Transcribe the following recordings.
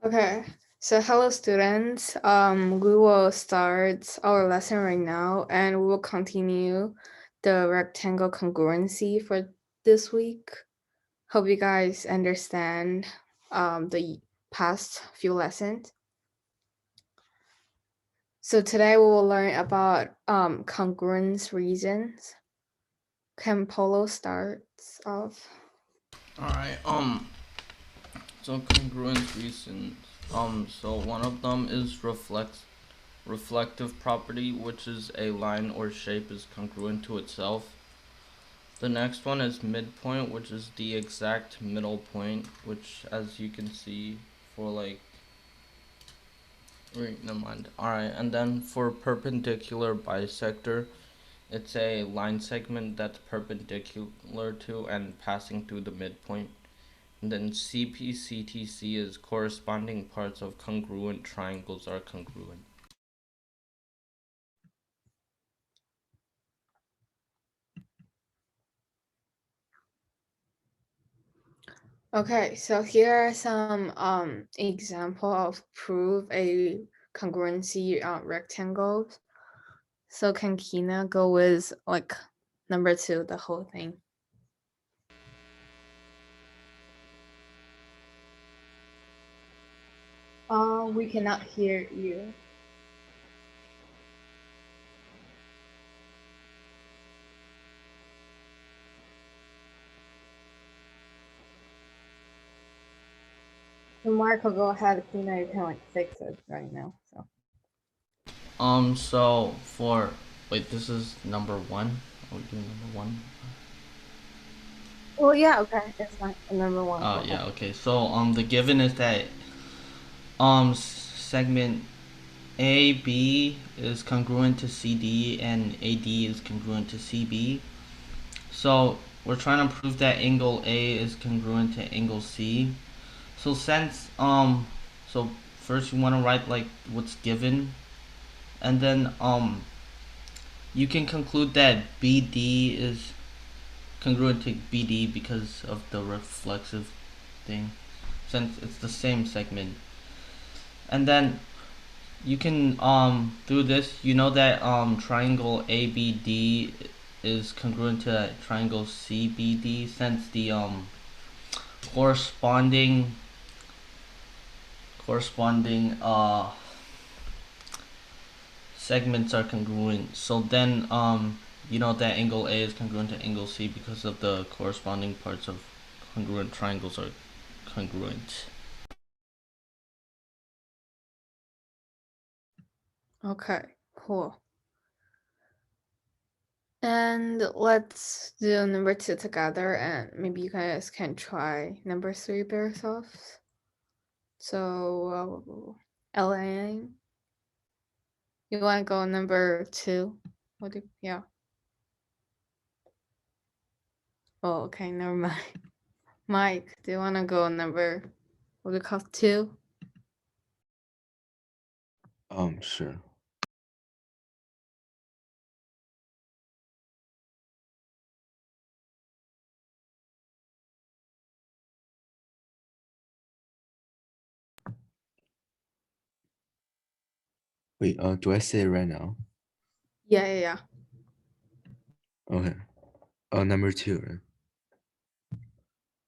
Okay, so hello students. We will start our lesson right now, and we will continue the rectangle congruency for this week. Hope you guys understand the past few lessons. So today we will learn about congruence reasons. Can Polo start off? All right. So congruence reasons. So one of them is reflective property, which is a line or shape is congruent to itself. The next one is midpoint, which is the exact middle point, which, as you can see, for like. Wait, never mind. All right, and then for perpendicular bisector, it's a line segment that's perpendicular to and passing through the midpoint. And then CPCTC is corresponding parts of congruent triangles are congruent. Okay, so here are some example of proof a congruency rectangles. So can Kina go with like number 2, the whole thing? We cannot hear you. So Marco, go ahead. Kina, you can like fix it right now. So So for wait, this is number one. Are we doing number one? well, yeah, okay, it's fine. Number 1, go ahead. Yeah, okay. So the given is that segment AB is congruent to CD and AD is congruent to CB. So we're trying to prove that angle A is congruent to angle C. So since so first you want to write like what's given, and then you can conclude that BD is congruent to BD because of the reflexive thing, since it's the same segment. And then you can through this you know that triangle ABD is congruent to triangle CBD, since the corresponding corresponding segments are congruent. So then you know that angle A is congruent to angle C because of the corresponding parts of congruent triangles are congruent. Okay, cool. And let's do number 2 together, and maybe you guys can try number 3 by yourselves. So, Elaine, you want to go number 2? Yeah. Oh, okay, never mind. Mike, do you want to go number, what do you call 2? Sure. Wait, do I say it right now? Yeah. Okay. Number 2, right?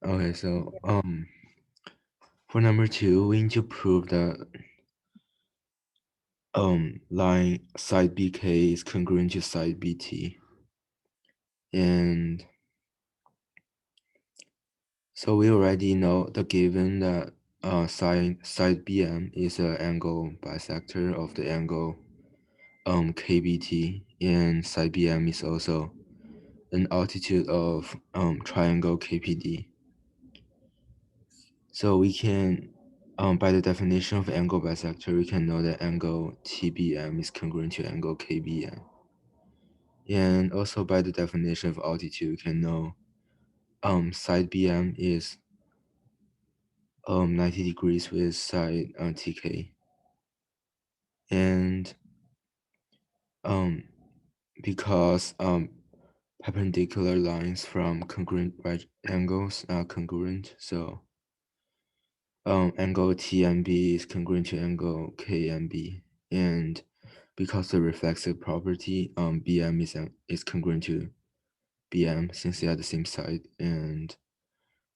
Okay, so for number 2, we need to prove that line side BK is congruent to side BT. And so we already know the given that side BM is an angle bisector of the angle KBT, and side BM is also an altitude of triangle KPD. So we can, by the definition of angle bisector, we can know that angle TBM is congruent to angle KBM. And also by the definition of altitude, we can know side BM is 90 degrees with side TK. And because perpendicular lines from congruent right angles are congruent, so angle TMB is congruent to angle KMB, and because the reflexive property, BM is congruent to BM since they are the same side, and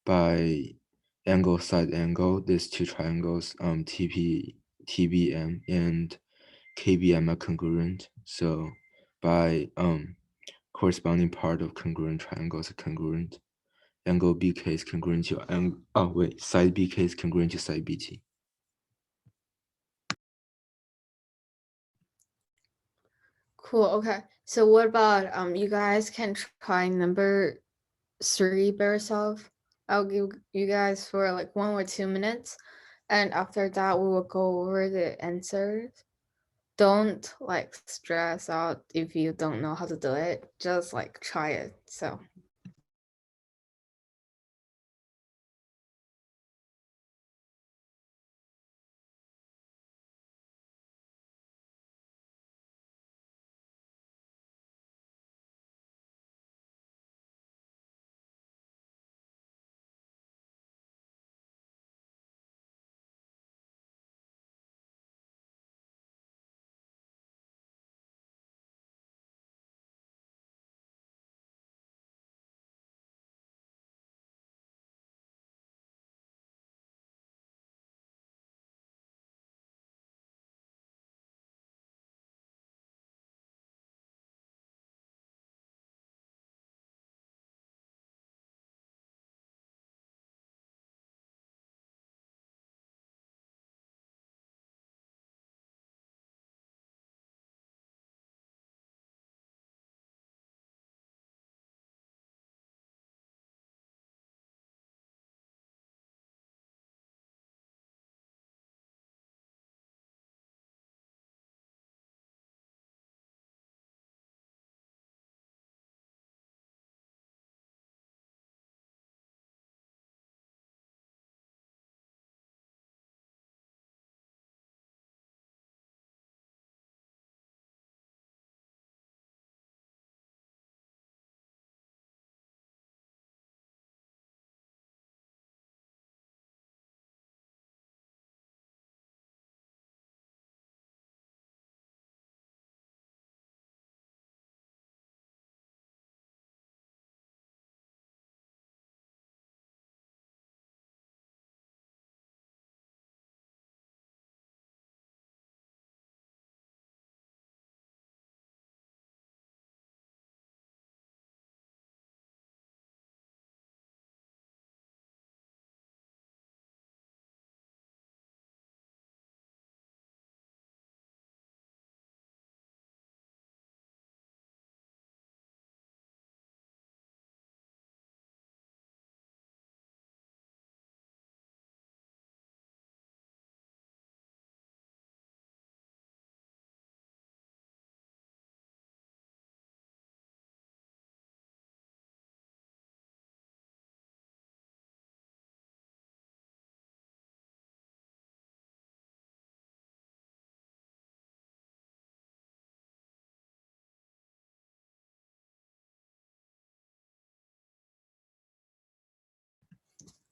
by angle side angle, these two triangles, TBM and KBM are congruent. So by corresponding part of congruent triangles are congruent. Angle BK is congruent to side BK is congruent to side BT. Cool. Okay. So what about you guys can try number 3 by yourself. I'll give you guys for like 1 or 2 minutes, and after that we will go over the answers. Don't like stress out if you don't know how to do it. Just like try it. So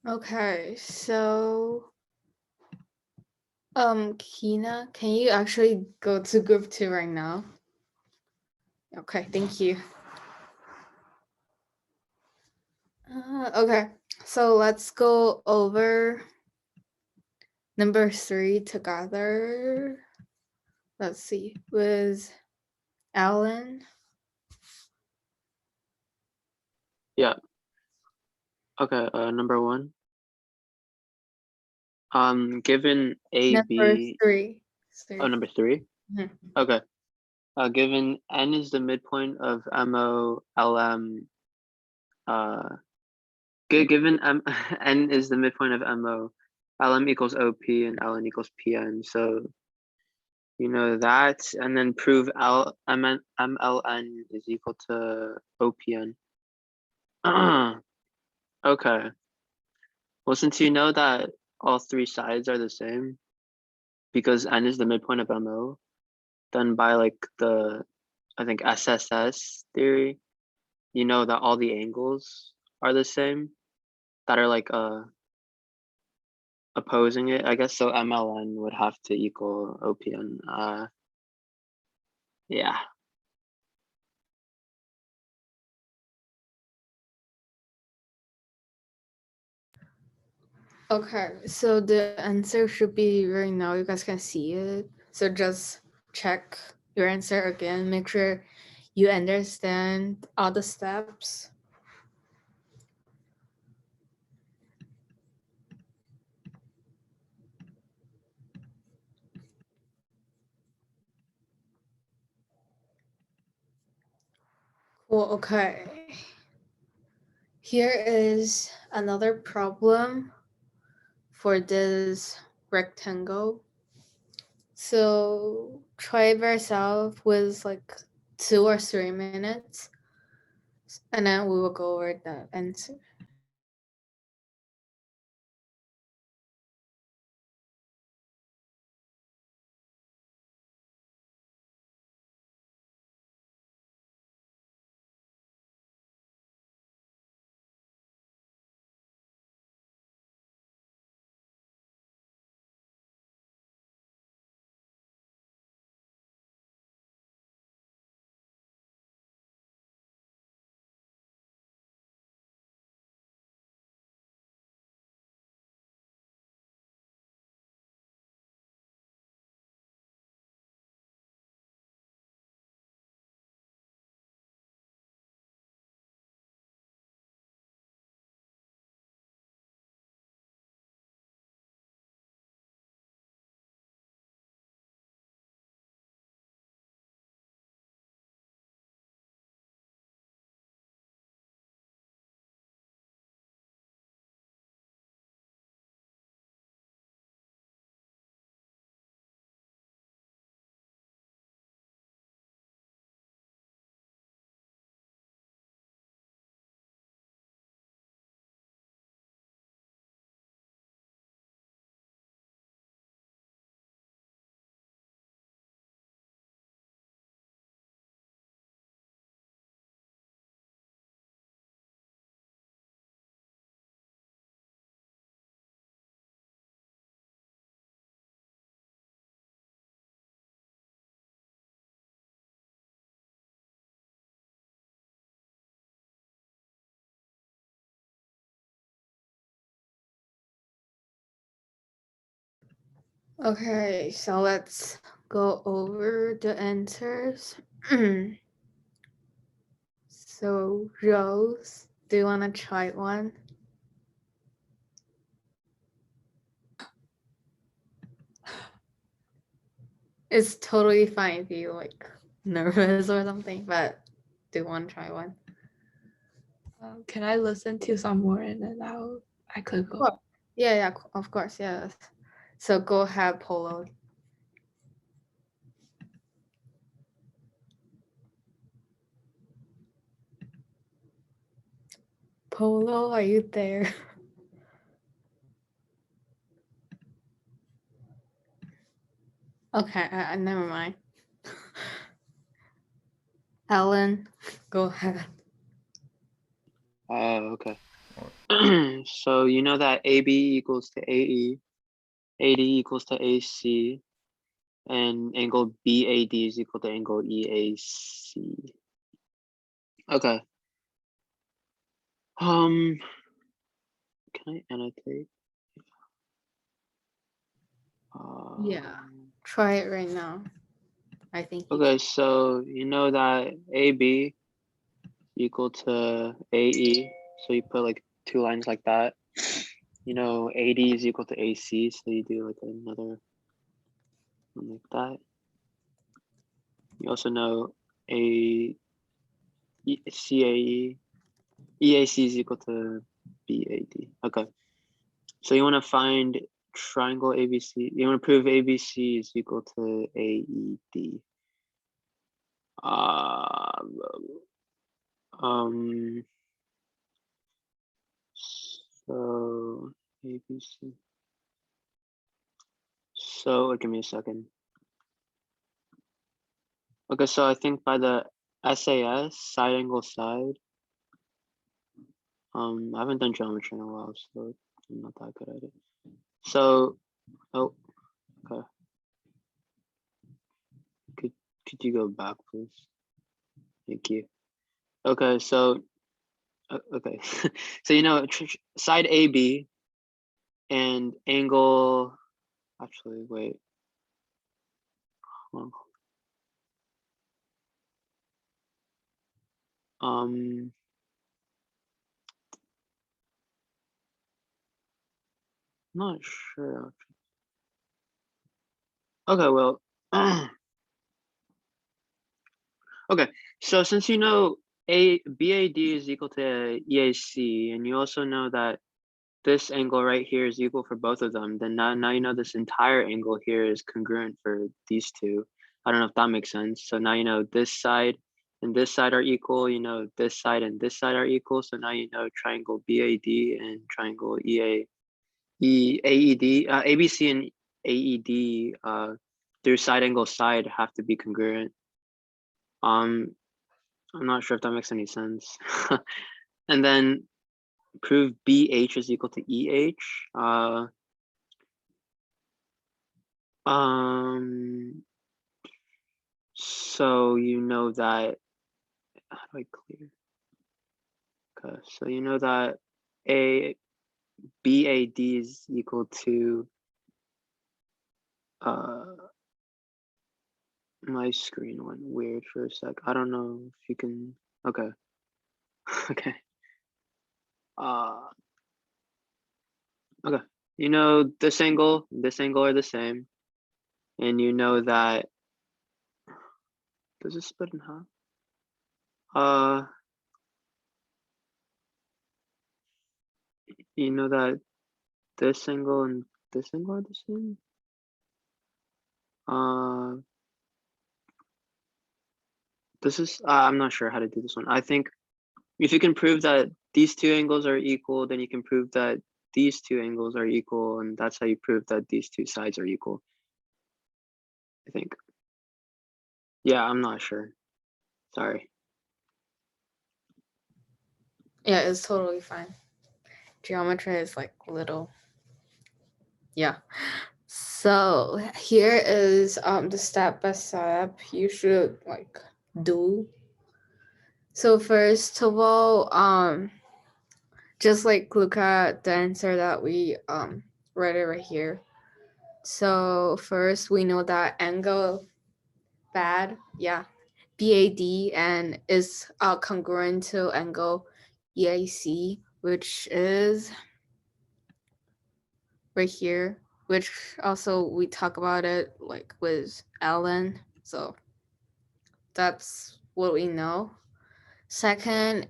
okay, so Kina, can you actually go to group 2 right now? Okay, thank you. Okay, so let's go over number 3 together. Let's see, with Alan. Yeah. Okay, number 1. Given Number AB, 3. number 3? Mhm. Okay. Given N is the midpoint of MO, LM, given N is the midpoint of MO, LM equals OP and LN equals PN. So you know that, and then prove MLN is equal to OPN. Okay. Well, since you know that all 3 sides are the same, because N is the midpoint of MO, then by like the, I think SSS theory, you know that all the angles are the same that are like opposing it, I guess. So MLN would have to equal OPN. Yeah. Okay, so the answer should be right now. You guys can see it. So just check your answer again. Make sure you understand all the steps. Cool, okay. Here is another problem for this rectangle. So try by yourself with like 2 or 3 minutes, and then we will go over the answer. Okay, so let's go over the answers. So, Rose, do you want to try one? It's totally fine if you like nervous or something, but do you want to try one? Can I listen to some more and then I could go? Sure. Yeah, of course, yes. So go ahead, Polo. Polo, are you there? Okay, never mind. Ellen, go ahead. Okay. So you know that AB equals to AE, AD equals to AC, and angle BAD is equal to angle EAC. Okay. Can I annotate? Yeah, try it right now. I think you Okay, can. so you know that AB equal to AE, so you put like 2 lines like that. You know, AD is equal to AC, so you do like another one like that. You also know CAE, EAC is equal to BAD. Okay, so you want to find triangle ABC. You want to prove ABC is equal to AED. So ABC. So give me a second. Okay, so I think by the SAS, side angle side, I haven't done geometry in a while, so I'm not that good at it. So, oh, okay. Could you go back, please? Thank you. Okay, so okay, so side AB and angle. Actually, wait. Hold on. Not sure. Okay, well, okay. So since you know BAD is equal to EAC, and you also know that this angle right here is equal for both of them, then now you know this entire angle here is congruent for these two. I don't know if that makes sense. So now you know this side and this side are equal, you know this side and this side are equal. So now you know triangle BAD and triangle AED, ABC and AED through side angle side have to be congruent. I'm not sure if that makes any sense. And then prove BH is equal to EH. So you know that, how do I clear? Okay, so you know that BAD is equal to, my screen went weird for a sec. I don't know if you can, okay. Okay. Okay. You know this angle are the same. And you know that, does it split in half? You know that this angle and this angle are the same? This is, I'm not sure how to do this one. I think if you can prove that these two angles are equal, then you can prove that these two angles are equal, and that's how you prove that these two sides are equal, I think. Yeah, I'm not sure. Sorry. Yeah, it's totally fine. Geometry is like little. Yeah. So here is the step by step you should like do. So first of all, just like look at the answer that we read it right here. So first we know that angle BAD, yeah, BAD and is congruent to angle EAC, which is right here, which also we talk about it like with Ellen. So that's what we know. Second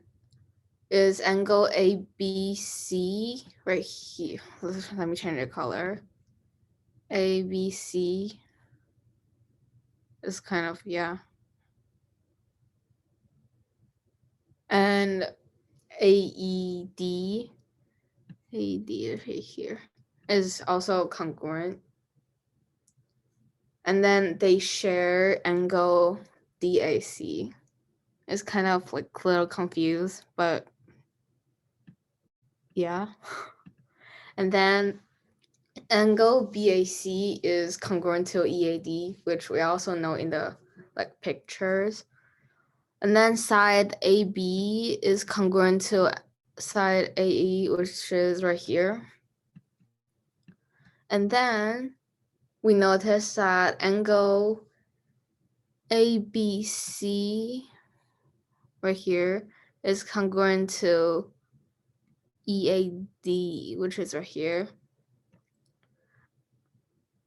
is angle ABC right here. Let me change the color. ABC is kind of, yeah. And AED, AED right here, is also congruent. And then they share angle DAC. It's kind of like a little confused, but yeah. And then angle BAC is congruent to EAD, which we also know in the like pictures. And then side AB is congruent to side AE, which is right here. And then we notice that angle ABC right here is congruent to EAD, which is right here.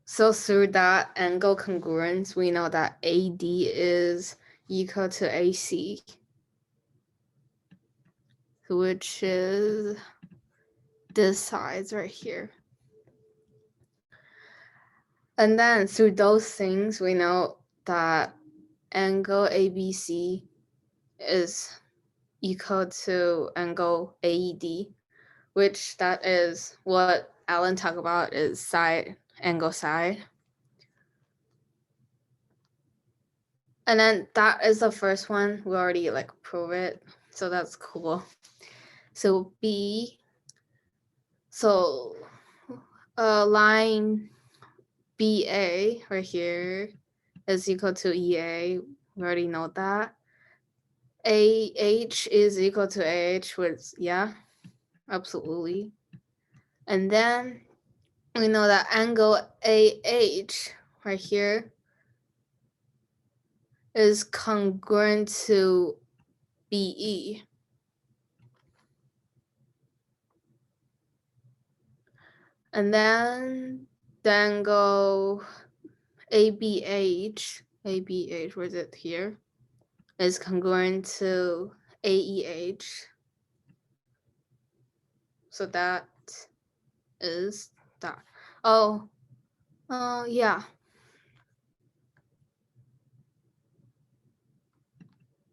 So through that angle congruence, we know that AD is equal to AC, which is this side right here. And then through those things, we know that angle ABC is equal to angle AED, which that is what Alan talked about is side, angle side. And then that is the first one. We already like prove it. So that's cool. So B, so line BA right here is equal to EA. We already know that. AH is equal to AH, which, yeah, absolutely. And then we know that angle AH right here is congruent to BE. And then the angle ABH, where's it here, is congruent to AEH. So that is that. Oh, yeah.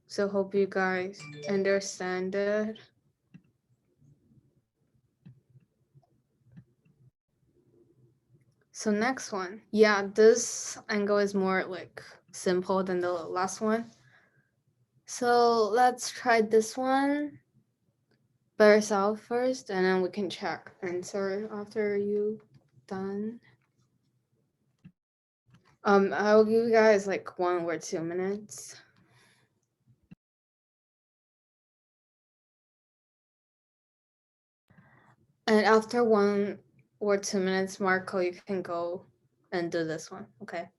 So hope you guys understand it. So next one. Yeah, this angle is more like simple than the last one. So let's try this one by yourself first, and then we can check answer after you done. I'll give you guys like 1 or 2 minutes. And after 1 or 2 minutes, Marco, you can go and do this one, okay?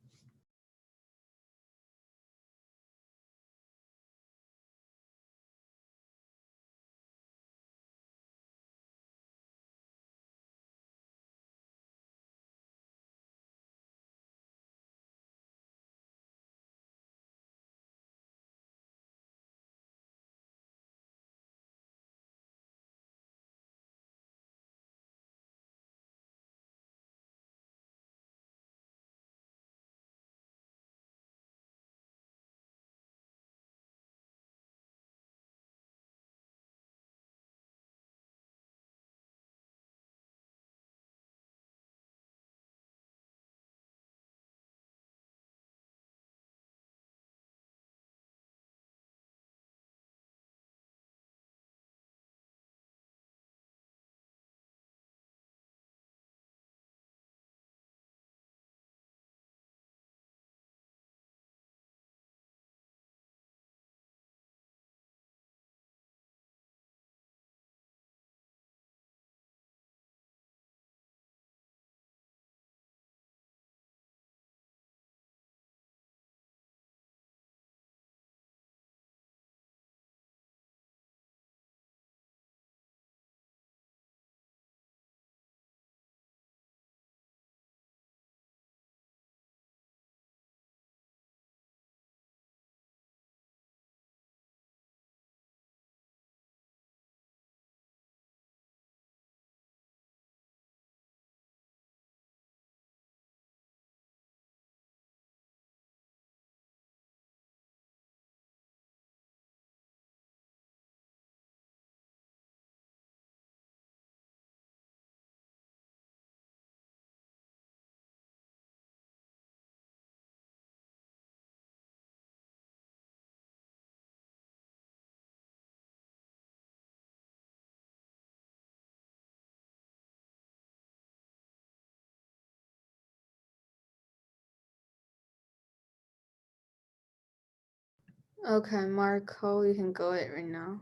Okay, Marco, you can go it right now.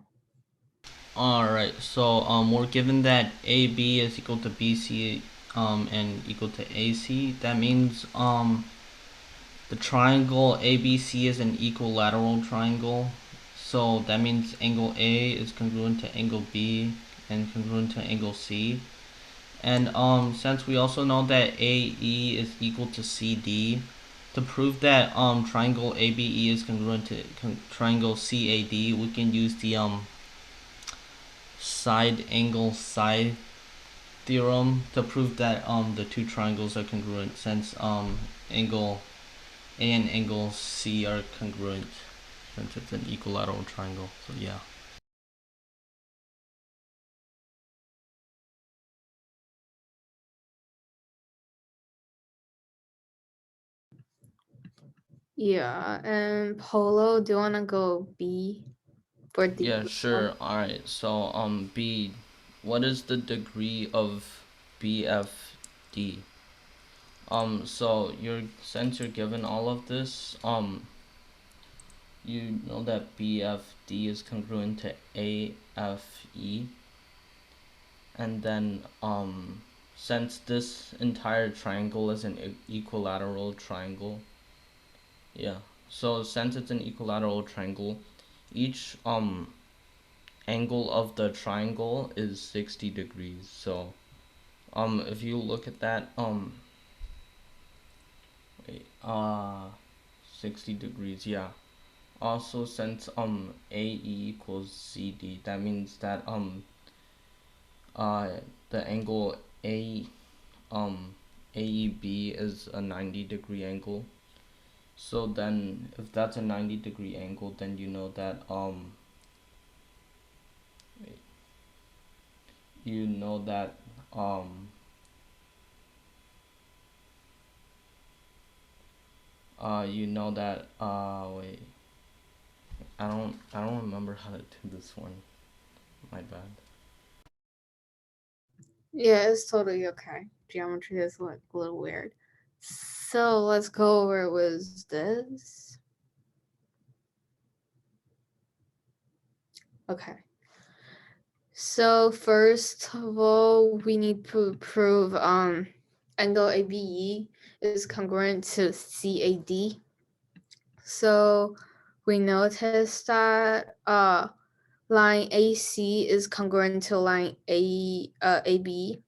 Alright, so we're given that AB is equal to BC and equal to AC. That means the triangle ABC is an equilateral triangle. So that means angle A is congruent to angle B and congruent to angle C. And since we also know that AE is equal to CD, to prove that triangle ABE is congruent to triangle CAD, we can use the side angle side theorem to prove that the two triangles are congruent, since angle A and angle C are congruent since it's an equilateral triangle. So yeah. Yeah, and Polo, do you want to go B for Yeah, this sure. one? Alright, so B, what is the degree of BF D. So since you're given all of this, you know that BFD is congruent to AFE, and then since this entire triangle is an equilateral triangle, yeah. So since it's an equilateral triangle, each angle of the triangle is 60 degrees. So if you look at that wait, 60 degrees, yeah. Also, since AE equals CD, that means that uh the angle A AEB is a 90-degree angle. So then if that's a 90-degree angle, then you know that you know that um wait, I don't remember how to do this one. My bad. Yeah, it's totally okay. Geometry is like a little weird. So let's go over with this. Okay. So first of all, we need to prove angle ABE is congruent to CAD. So we notice that line AC is congruent to line AB.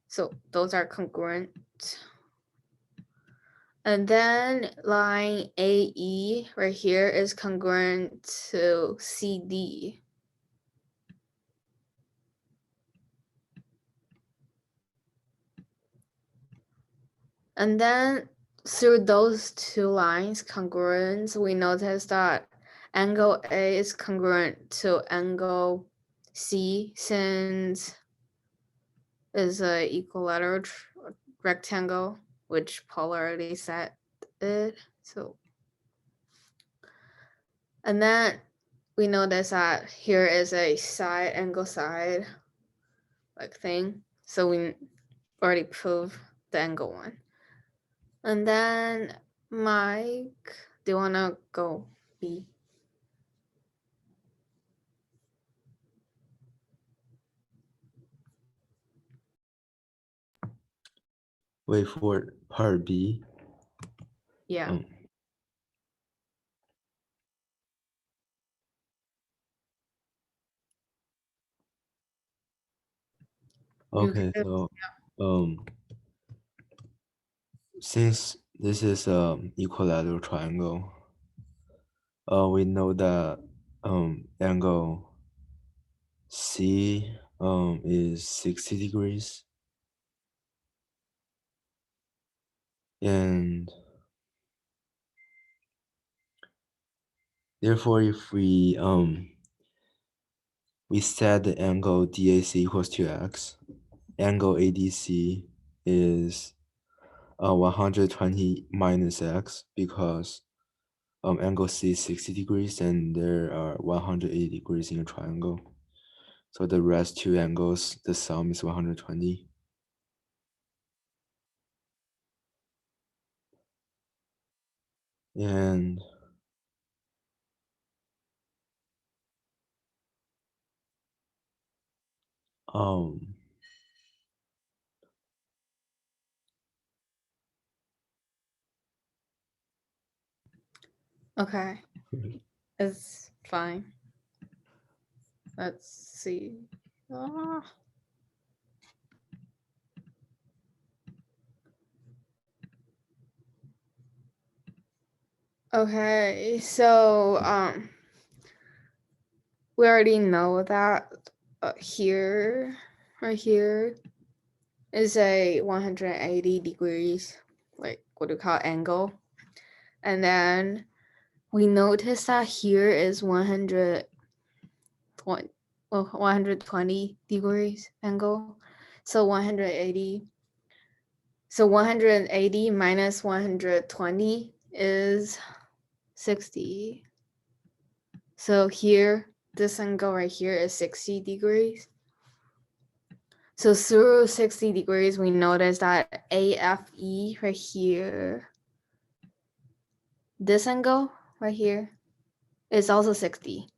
So those are congruent. And then line AE right here is congruent to CD. And then through those two lines congruence, we notice that angle A is congruent to angle C since is a equilateral rectangle, which polarity set it. So, and then we notice that here is a side angle side like thing. So we already proved the angle one. And then Mike, do you wanna go B? Wait for part B. Yeah. Okay, Okay. so since this is equilateral triangle, we know that angle C is 60 degrees, and therefore if we set the angle DAC equals to x, angle ADC is 120 minus x, because angle C is 60 degrees and there are 180 degrees in a triangle. So the rest two angles, the sum is 120. And Okay. It's fine. Let's see. Ah. Okay, so we already know that here, right here, is a 180 degrees, like what do you call angle, and then we notice that here is 120 degrees angle, so 180. So 180 minus 120 is 60. So here, this angle right here is 60 degrees. So through 60 degrees, we notice that AFE right here, this angle right here, is also 60.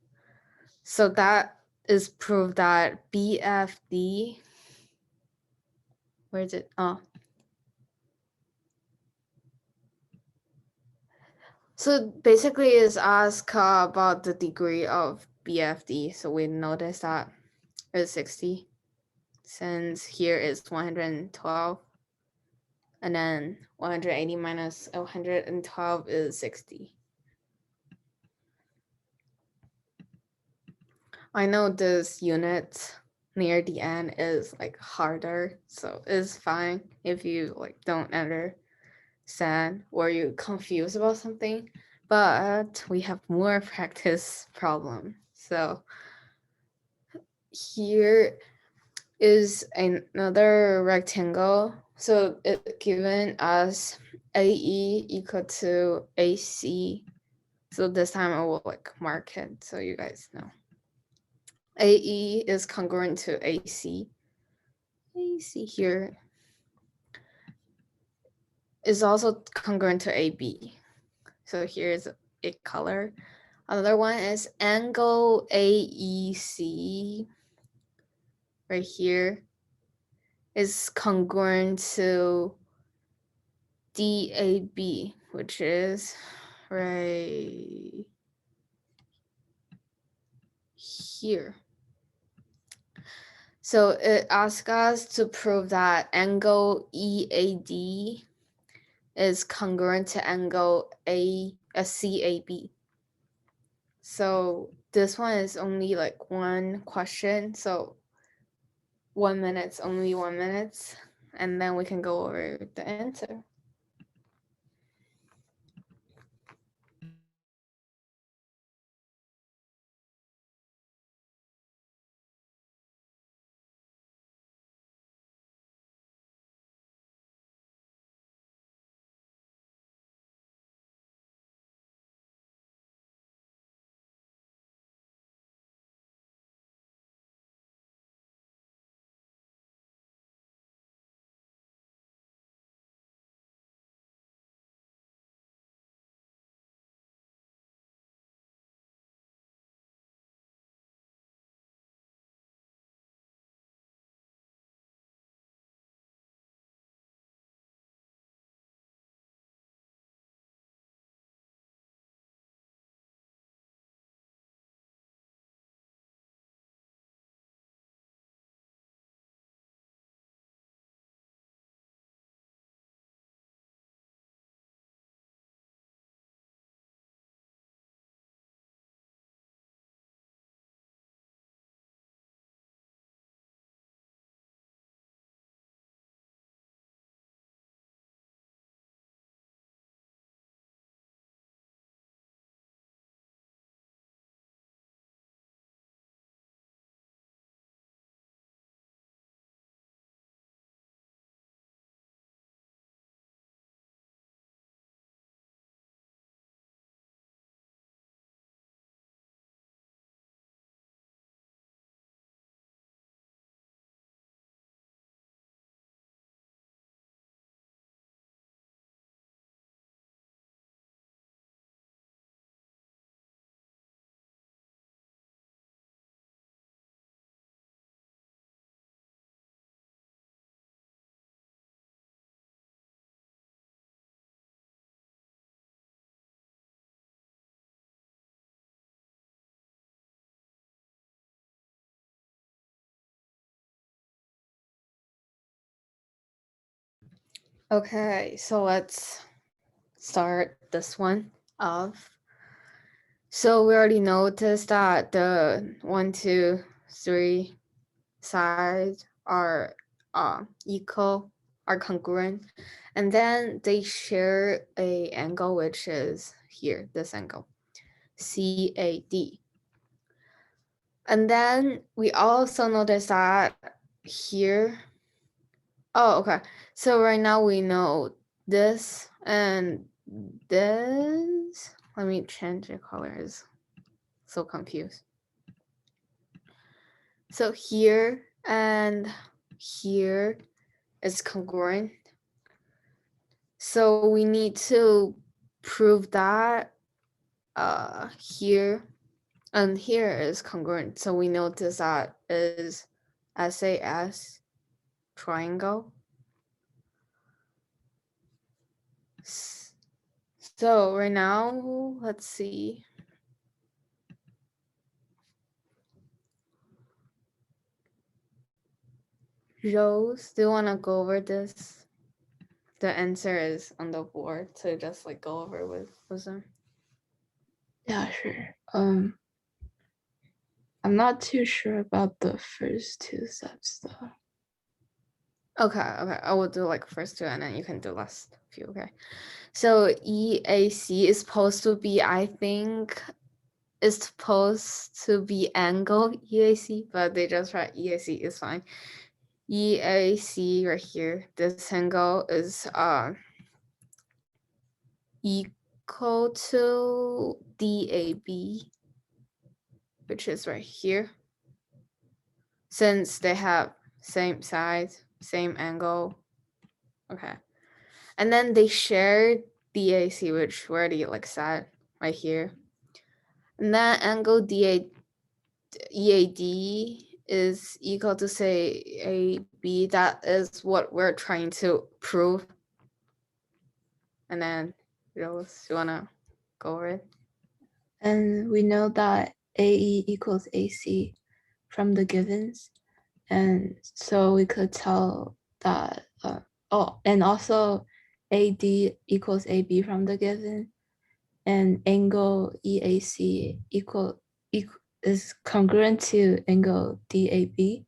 So that is proof that BFD, where is it? Oh. So basically it's asked about the degree of BFD. So we notice that it's 60 since here is 112. And then 180 minus 112 is 60. I know this unit near the end is like harder, so it's fine if you like don't understand or you're confused about something, but we have more practice problem. So here is another rectangle. So it given us AE equal to AC. So this time I will like mark it so you guys know. AE is congruent to AC. AC here is also congruent to AB. So here's a color. Another one is angle AEC right here is congruent to DAB, which is right here. So it asks us to prove that angle EAD is congruent to angle CAB. So this one is only like one question. So 1 minute's only 1 minute, and then we can go over the answer. Okay, so let's start this one off. So we already noticed that the 1, 2, 3 sides are equal, are congruent, and then they share a angle which is here, this angle, CAD. And then we also notice that here, oh, okay. So right now we know this and this. Let me change the colors. So confused. So here and here is congruent. So we need to prove that here and here is congruent. So we notice that is SAS triangle. So right now, let's see. Rose, do you want to go over this? The answer is on the board, so just like go over with them. Yeah, sure. I'm not too sure about the first two steps though. Okay, I will do like first two and then you can do last few, okay? So EAC is supposed to be, I think, is supposed to be angle EAC, but they just write EAC is fine. EAC right here, this angle is equal to DAB, which is right here. Since they have same size, same angle. Okay. And then they share DAC, which we already like said right here. And that angle EAD is equal to say AB. That is what we're trying to prove. And then Rose, you wanna go over it? And we know that AE equals AC from the givens. And so we could tell that, and also AD equals AB from the given, and angle EAC is congruent to angle DAB.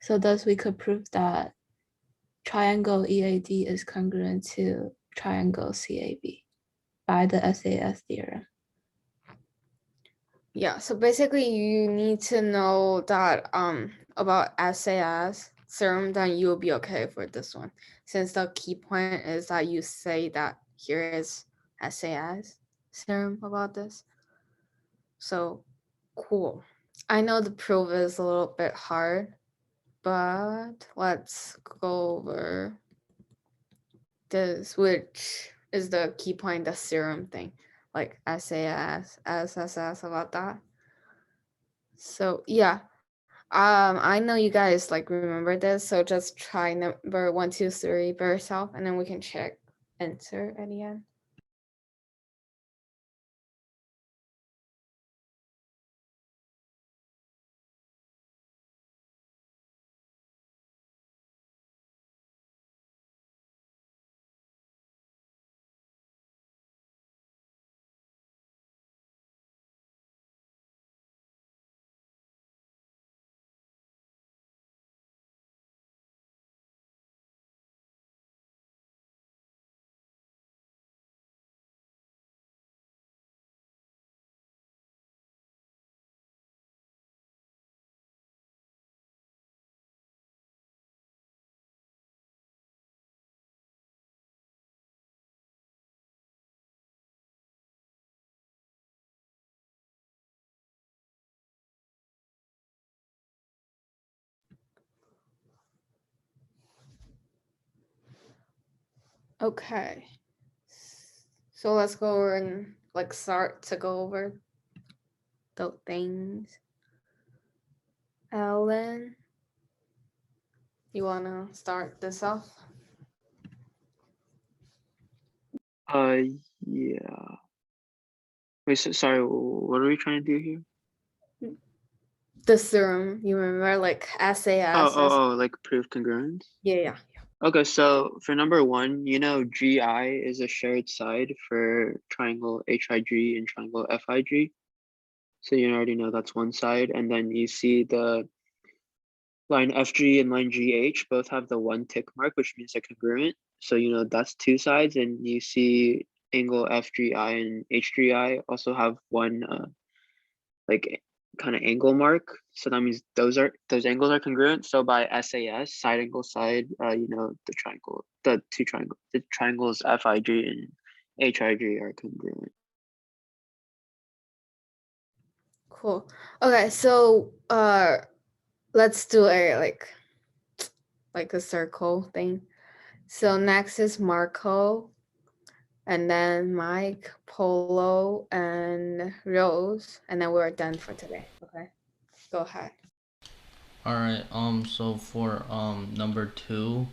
So thus we could prove that triangle EAD is congruent to triangle CAB by the SAS theorem. Yeah, so basically you need to know that about SAS theorem, then you'll be okay for this one. Since the key point is that you say that here is SAS theorem about this. So cool. I know the proof is a little bit hard, but let's go over this, which is the key point, the theorem thing, like SAS, SSS about that. So yeah, I know you guys like remember this, so just try number 1, 2, 3 by yourself, and then we can check answer at the end. Okay. So let's go over and like start to go over the things. Ellen, you wanna start this off? Yeah. Wait, so, sorry, what are we trying to do here? The theorem, you remember, like SAS. Like proof congruence? Yeah. Okay, so for number 1, you know GI is a shared side for triangle HIG and triangle FIG. So you already know that's one side, and then you see the line FG and line GH both have the 1 tick mark, which means they're congruent. So you know that's 2 sides, and you see angle FGI and HGI also have one like kind of angle mark. So that means those angles are congruent. So by SAS, side angle side, you know the triangles FIG and HIG are congruent. Cool. Okay, so let's do a like like a circle thing. So next is Marco, and then Mike, Polo, and Rose, and then we're done for today. Okay, go ahead. All right. So for number two,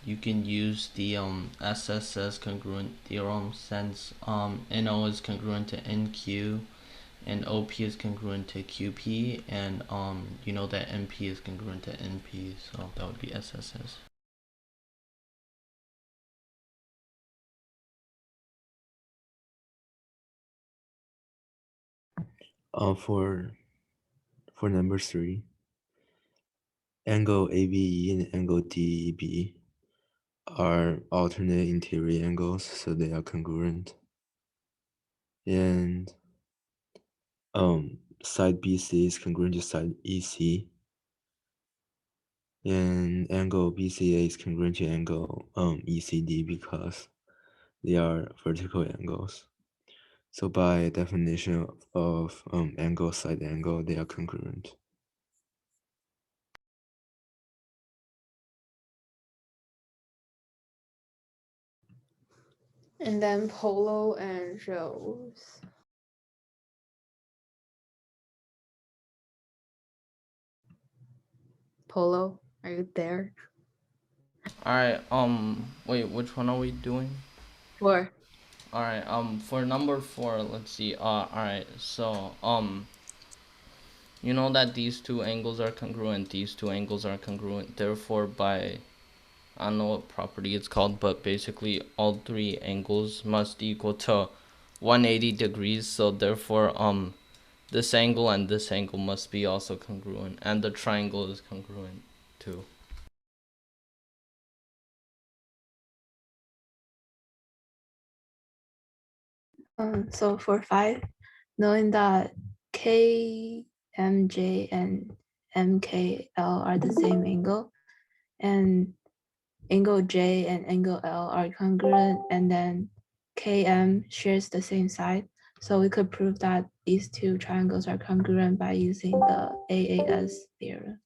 you can use the SSS congruent theorem, since NO is congruent to NQ and OP is congruent to QP, and you know that NP is congruent to NP, so that would be SSS. For number three, angle ABE and angle DEB are alternate interior angles, so they are congruent. And side BC is congruent to side EC, and angle BCA is congruent to angle ECD because they are vertical angles. So by definition of angle side angle, they are congruent. And then Polo and Rose. Polo, are you there? All right. Wait, which one are we doing? 4. All right. For number four, let's see. All right. So, you know that these two angles are congruent. These two angles are congruent. Therefore, by, I don't know what property it's called, but basically all three angles must equal to 180 degrees. So therefore, this angle and this angle must be also congruent, and the triangle is congruent too. So for 5, knowing that KMJ and MKL are the same angle, and angle J and angle L are congruent, and then KM shares the same side. So we could prove that these two triangles are congruent by using the AAS theorem.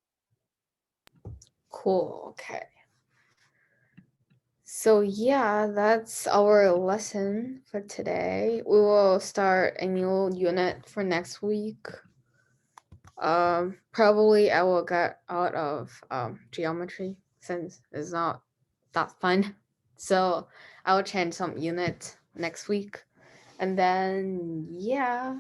Cool, okay. So yeah, that's our lesson for today. We will start a new unit for next week. Probably I will get out of geometry since it's not that fun. So I will change some unit next week. And then yeah,